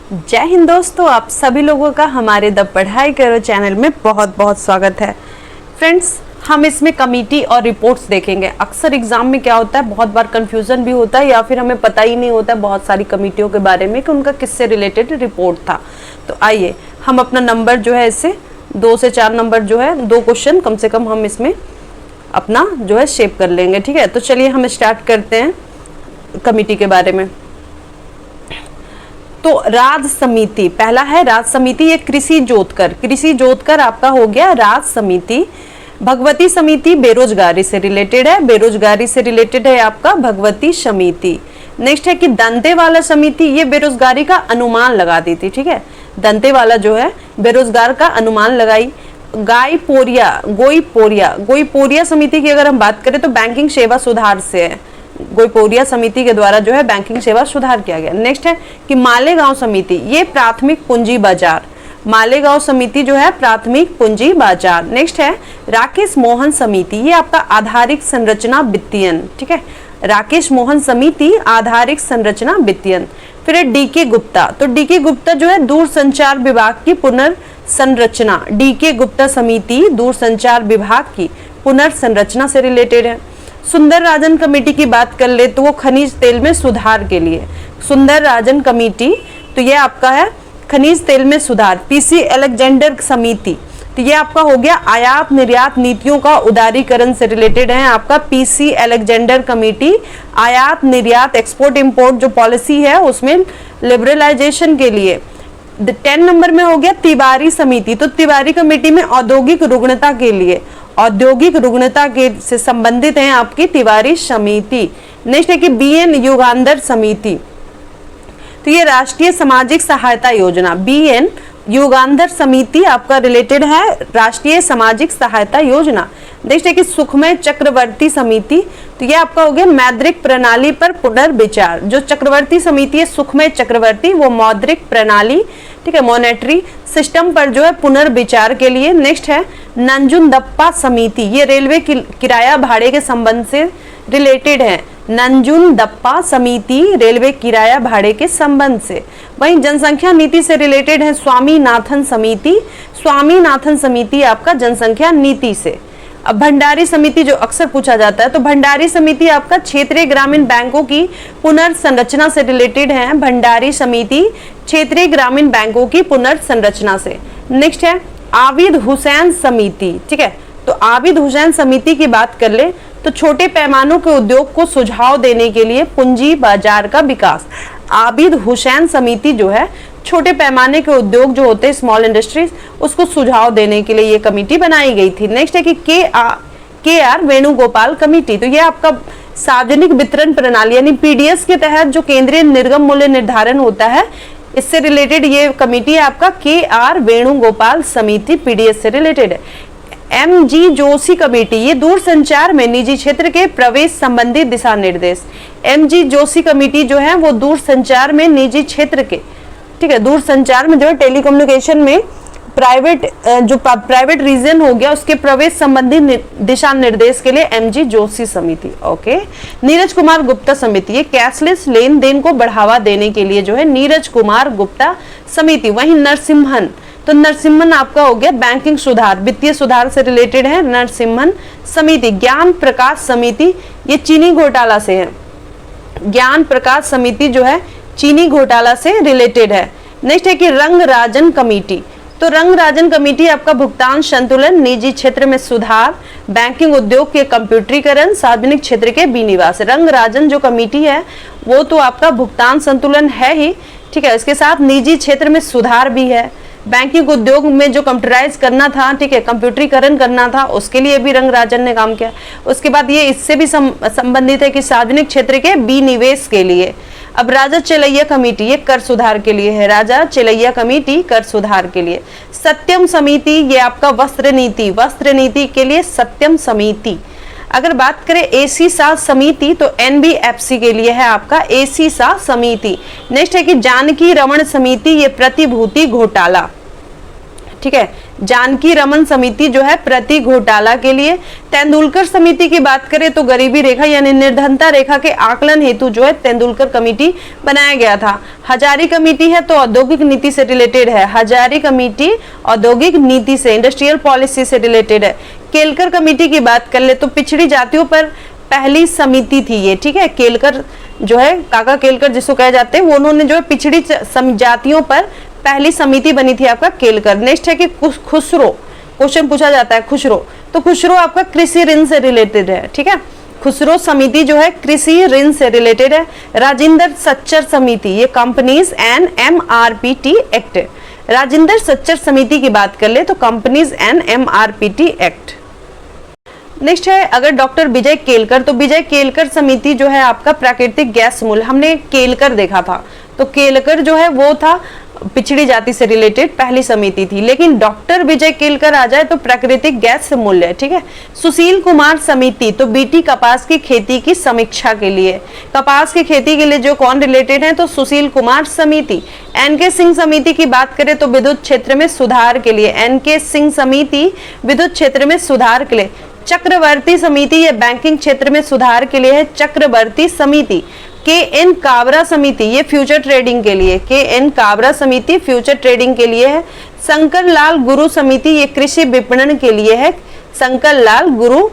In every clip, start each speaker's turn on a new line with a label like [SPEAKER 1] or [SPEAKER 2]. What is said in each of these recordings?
[SPEAKER 1] जय हिंद दोस्तों, आप सभी लोगों का हमारे द पढ़ाई करो चैनल में बहुत बहुत स्वागत है। फ्रेंड्स, हम इसमें कमेटी और रिपोर्ट्स देखेंगे। अक्सर एग्जाम में क्या होता है, बहुत बार कंफ्यूजन भी होता है या फिर हमें पता ही नहीं होता बहुत सारी कमेटियों के बारे में कि उनका किससे रिलेटेड रिपोर्ट था। तो आइए हम अपना नंबर जो है इससे 2 से 4 नंबर जो है 2 क्वेश्चन कम से कम हम इसमें अपना जो है शेप कर लेंगे। ठीक है, तो चलिए हम स्टार्ट करते हैं कमेटी के बारे में। तो राज समिति पहला है, राज समिति ये कृषि जोतकर आपका हो गया राज समिति। भगवती समिति बेरोजगारी से रिलेटेड है, आपका भगवती समिति। नेक्स्ट है कि दंतेवाला समिति, ये बेरोजगारी का अनुमान लगाती थी। ठीक है, दंतेवाला जो है बेरोजगार का अनुमान लगाई। गोईपोरिया समिति की अगर हम बात करें तो बैंकिंग सेवा सुधार से है, गोईपोरिया समिति के द्वारा जो है बैंकिंग सेवा सुधार किया गया। नेक्स्ट है कि मालेगांव समिति, ये प्राथमिक पूंजी बाजार, मालेगांव समिति जो है प्राथमिक पूंजी बाजार। नेक्स्ट है राकेश मोहन समिति, ये आपका आधारिक संरचना वित्तीयन। ठीक है, राकेश मोहन समिति आधारिक संरचना वित्तीयन। फिर है डीके गुप्ता, तो डीके गुप्ता जो है दूरसंचार विभाग की पुनर्संरचना, डीके गुप्ता समिति दूरसंचार विभाग की पुनर्संरचना से रिलेटेड है। सुंदर राजन कमेटी की बात कर ले तो वो खनिज तेल में सुधार के लिए, सुंदर राजन कमेटी तो ये आपका है खनिज तेल में सुधार। पीसी अलेक्जेंडर समिति तो ये आपका हो गया आयात निर्यात नीतियों का उदारीकरण से रिलेटेड है। आपका पीसी अलेक्जेंडर कमेटी आयात निर्यात एक्सपोर्ट इंपोर्ट जो पॉलिसी है उसमें लिबरलाइजेशन के लिए। 10 नंबर में हो गया तिवारी समिति, तो तिवारी कमेटी में औद्योगिक रुग्णता के लिए, औद्योगिक रुग्णता के से संबंधित है आपकी तिवारी समिति। नेक्स्ट है कि बीएन युगांधर समिति, तो ये राष्ट्रीय सामाजिक सहायता योजना, बीएन युगांधर समिति आपका रिलेटेड है राष्ट्रीय सामाजिक सहायता योजना। नेक्स्ट है कि सुखमय चक्रवर्ती समिति, तो ये आपका हो गया मौद्रिक प्रणाली पर पुनर्विचार। जो चक्रवर्ती समिति है सुखमय चक्रवर्ती, वो मौद्रिक प्रणाली, ठीक है, मॉनेटरी सिस्टम पर जो है पुनर्विचार के लिए। नेक्स्ट है नंजुंदप्पा समिति, ये रेलवे किराया भाड़े के संबंध से रिलेटेड है। नंजुंदप्पा समिति रेलवे किराया भाड़े के संबंध से। वहीं जनसंख्या नीति से रिलेटेड है स्वामीनाथन समिति, स्वामीनाथन समिति आपका जनसंख्या नीति से। अब भंडारी समिति जो अक्सर पूछा जाता है, तो भंडारी समिति आपका क्षेत्रीय ग्रामीण बैंकों की पुनर्संरचना से रिलेटेड है। भंडारी समिति क्षेत्रीय ग्रामीण बैंकों की पुनर्संरचना से। नेक्स्ट है आबिद हुसैन समिति। ठीक है, तो आबिद हुसैन समिति की बात कर ले तो छोटे पैमानों के उद्योग को सुझाव देने के लिए पूंजी बाजार का विकास। आबिद हुसैन समिति जो है छोटे पैमाने के उद्योग जो होते हैं स्मॉल इंडस्ट्रीज, उसको सुझाव देने के लिए ये कमेटी बनाई गई थी। नेक्स्ट है कि के आर वेणुगोपाल कमेटी, तो ये आपका सार्वजनिक वितरण प्रणाली यानी पीडीएस के तहत जो केंद्रीय निर्गम मूल्य निर्धारण होता है, इससे रिलेटेड ये कमेटी है आपका के आर वेणुगोपाल समिति, पीडीएस से रिलेटेड है। एमजी जोशी कमेटी, ये दूरसंचार में निजी क्षेत्र के प्रवेश संबंधी दिशा निर्देश। एमजी जोशी कमेटी जो है वो दूरसंचार में निजी क्षेत्र के, ठीक है, दूरसंचार में जो है टेलीकम्युनिकेशन में प्राइवेट रीजन हो गया उसके प्रवेश संबंधी दिशा निर्देश के लिए एमजी जोशी समिति। ओके, नीरज कुमार गुप्ता समिति, ये कैशलेस लेन देन को बढ़ावा देने के लिए जो है नीरज कुमार गुप्ता समिति। वहीं नरसिम्हन, तो नरसिम्हन आपका हो गया बैंकिंग सुधार, वित्तीय सुधार से रिलेटेड है नरसिम्हन समिति। ज्ञान प्रकाश समिति, ये चीनी घोटाला से है, ज्ञान प्रकाश समिति जो है चीनी घोटाला से रिलेटेड है। नेक्स्ट है कि रंगराजन कमेटी, तो रंगराजन कमेटी आपका भुगतान संतुलन, निजी क्षेत्र में सुधार, बैंकिंग उद्योग के कंप्यूटरीकरण, सार्वजनिक क्षेत्र के विनिवास। रंगराजन जो कमेटी है वो तो आपका भुगतान संतुलन है ही, ठीक है, इसके साथ निजी क्षेत्र में सुधार भी है, बैंकिंग उद्योग में जो कंप्यूटराइज करना था, ठीक है, कंप्यूटरीकरण करना था, उसके लिए भी रंगराजन ने काम किया। उसके बाद ये इससे भी संबंधित है कि सार्वजनिक क्षेत्र के विनिवेश के लिए। अब राजा चेलैया कमेटी, ये कर सुधार के लिए है, राजा चेलैया कमेटी कर सुधार के लिए। सत्यम समिति, ये आपका वस्त्र नीति के लिए सत्यम समिति। अगर बात करें एसी सा समिति तो एनबीएफसी के लिए है आपका एसी सा समिति। नेक्स्ट है कि जानकी रमन समिति, ये प्रतिभूति घोटाला, ठीक है, जानकी रमन समिति जो है प्रति घोटाला के लिए। तेंदुलकर समिति की बात करें तो गरीबी रेखा यानी निर्धनता रेखा के आकलन हेतु जो है तेंदुलकर कमेटी बनाया गया था। हजारी कमेटी है तो औद्योगिक नीति से रिलेटेड है, हजारी कमेटी औद्योगिक नीति से, इंडस्ट्रियल पॉलिसी से रिलेटेड है। केलकर कमेटी की बात कर ले तो पिछड़ी जातियों पर पहली समिति थी ये, ठीक है। केलकर जो है, काका केलकर जिसको कहे जाते हैं, वो उन्होंने जो है पिछड़ी जातियों पर पहली समिति बनी थी आपका केलकर। नेक्स्ट है कि खुसरो, क्वेश्चन पूछा जाता है खुसरो, तो खुसरो आपका कृषि ऋण से रिलेटेड है, ठीक है। खुसरो समिति जो है कृषि ऋण से रिलेटेड है। राजेंद्र सच्चर समिति, ये companies and MRPT act. Rajendra Sachar समिति की बात कर ले तो companies and MRPT act. Next है अगर डॉक्टर विजय केलकर, तो विजय केलकर समिति जो है आपका प्राकृतिक गैस मूल्य, हमने केलकर देखा था, तो केलकर जो है वो था पिछड़ी जाति से रिलेटेड पहली समिति थी। लेकिन डॉक्टर विजय केलकर आ जाए तो प्राकृतिक गैस मूल्य, ठीक है। सुशील कुमार समिति, तो बीटी कपास की खेती की समीक्षा के लिए, कपास की खेती के लिए जो कौन रिलेटेड है तो सुशील कुमार समिति। NK सिंह समिति की बात करें तो विद्युत क्षेत्र में सुधार के लिए, NK सिंह समिति विद्युत क्षेत्र में सुधार के लिए। चक्रवर्ती समिति ये बैंकिंग क्षेत्र में सुधार के लिए है, चक्रवर्ती समिति। KN काबरा समिति ये फ्यूचर ट्रेडिंग के लिए, KN काबरा समिति फ्यूचर ट्रेडिंग के लिए है। शंकर लाल गुरु समिति ये कृषि विपणन के लिए है, शंकर लाल गुरु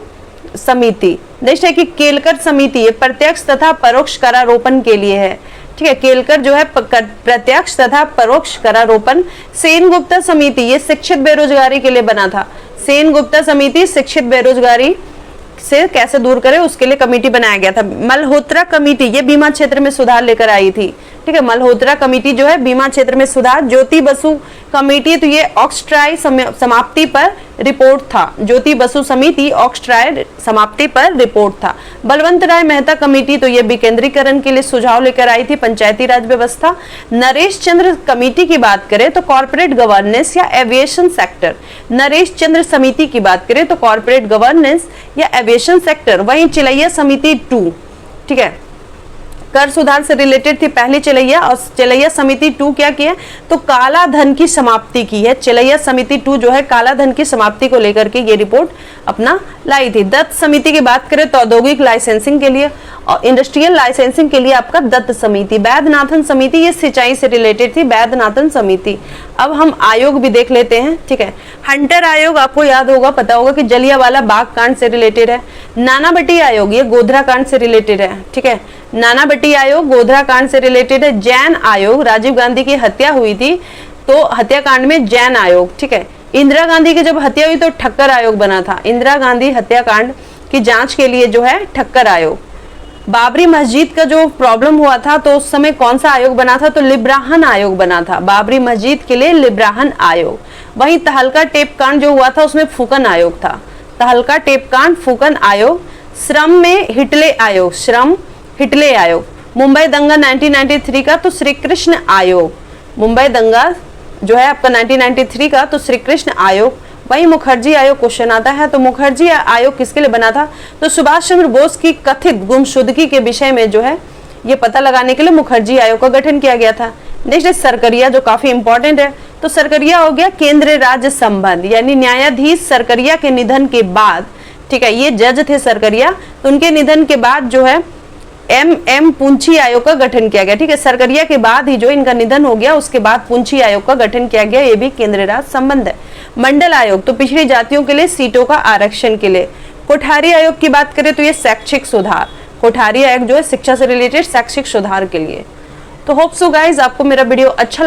[SPEAKER 1] समिति। नेक्स्ट है कि केलकर समिति ये प्रत्यक्ष तथा परोक्ष करारोपण के लिए है, ठीक है। केलकर जो है प्रत्यक्ष तथा परोक्ष करारोपण। सेनगुप्ता समिति ये शिक्षित बेरोजगारी के लिए बना था, सेनगुप्ता समिति शिक्षित बेरोजगारी से कैसे दूर करें उसके लिए कमेटी बनाया गया था। मल्होत्रा कमेटी ये बीमा क्षेत्र में सुधार लेकर आई थी, ठीक है। मल्होत्रा कमेटी जो है बीमा क्षेत्र में सुधार। ज्योति बसु कमेटी तो ये ऑक्सट्राई समाप्ति पर रिपोर्ट था, ज्योति बसु समिति ऑक्सट्राई समाप्ति पर रिपोर्ट था। बलवंत राय मेहता कमेटी तो ये विकेंद्रीकरण के लिए सुझाव लेकर आई थी, पंचायती राज व्यवस्था। नरेश चंद्र कमेटी की बात करें तो कॉर्पोरेट गवर्नेंस या एविएशन सेक्टर, नरेश चंद्र समिति की बात करें तो कॉर्पोरेट गवर्नेंस या एविएशन सेक्टर। वहीं चिलैया समिति 2, ठीक है, कर सुधार से रिलेटेड थी पहली चिलैया, और चिलैया समिति 2 क्या की है तो काला धन की समाप्ति की है। चिलैया समिति 2 जो है काला धन की समाप्ति को लेकर के ये रिपोर्ट अपना लाई थी। दत्त समिति की बात करें तो औद्योगिक लाइसेंसिंग के लिए और इंडस्ट्रियल लाइसेंसिंग के लिए आपका दत्त समिति। वैद्यनाथन समिति ये सिंचाई से रिलेटेड थी, वैद्यनाथन समिति। अब हम आयोग भी देख लेते हैं, ठीक है। हंटर आयोग आपको याद होगा, पता होगा कि जलियांवाला बाग कांड से रिलेटेड है। नानावटी आयोग ये गोधरा कांड से रिलेटेड है, ठीक है। नानावटी आयोग गोधरा कांड से रिलेटेड है। जैन आयोग राजीव गांधी की हत्या हुई थी तो हत्याकांड में जैन आयोग, ठीक है। इंदिरा गांधी की जब हत्या हुई तो ठक्कर आयोग बना था, इंदिरा गांधी हत्याकांड की जांच के लिए जो है ठक्कर आयोग। बाबरी मस्जिद का जो प्रॉब्लम हुआ था तो उस समय कौन सा आयोग बना था तो लिब्राहन आयोग बना था, बाबरी मस्जिद के लिए लिब्राहन आयोग। वहीं तहलका टेप कांड जो हुआ था उसमें फूकन आयोग था, तहलका टेप कांड फूकन आयोग। श्रम में हिटले आयोग, श्रम हिटले आयोग। मुंबई दंगा 1993 का तो श्री कृष्ण आयोग, मुंबई दंगा जो है आपका 1993 का तो श्री कृष्ण आयोग। वही मुखर्जी आयोग क्वेश्चन आता है तो मुखर्जी आयोग किसके लिए बना था तो सुभाष चंद्र बोस की कथित गुमशुदगी के विषय में जो है ये पता लगाने के लिए मुखर्जी आयोग का गठन किया गया था। नेक्स्ट सरकरिया जो काफी इंपॉर्टेंट है, तो सरकरिया हो गया केंद्र राज्य संबंध, यानी न्यायाधीश सरकरिया के निधन के बाद, ठीक है, ये जज थे सरकरिया, तो उनके निधन के बाद जो है M पुंछी आयोग का गठन किया गया, ठीक है। सरकरिया के बाद ही जो इनका निधन हो गया उसके बाद पुंछी आयोग का गठन किया गया, ये भी केंद्र राज्य संबंध है। मंडल आयोग तो पिछड़ी जातियों के लिए सीटों का आरक्षण के लिए। कोठारी आयोग की बात करें तो ये शैक्षिक सुधार, कोठारी आयोग जो है शिक्षा से रिलेटेड शैक्षिक सुधार के लिए। तो होप सो गाइज आपको मेरा वीडियो अच्छा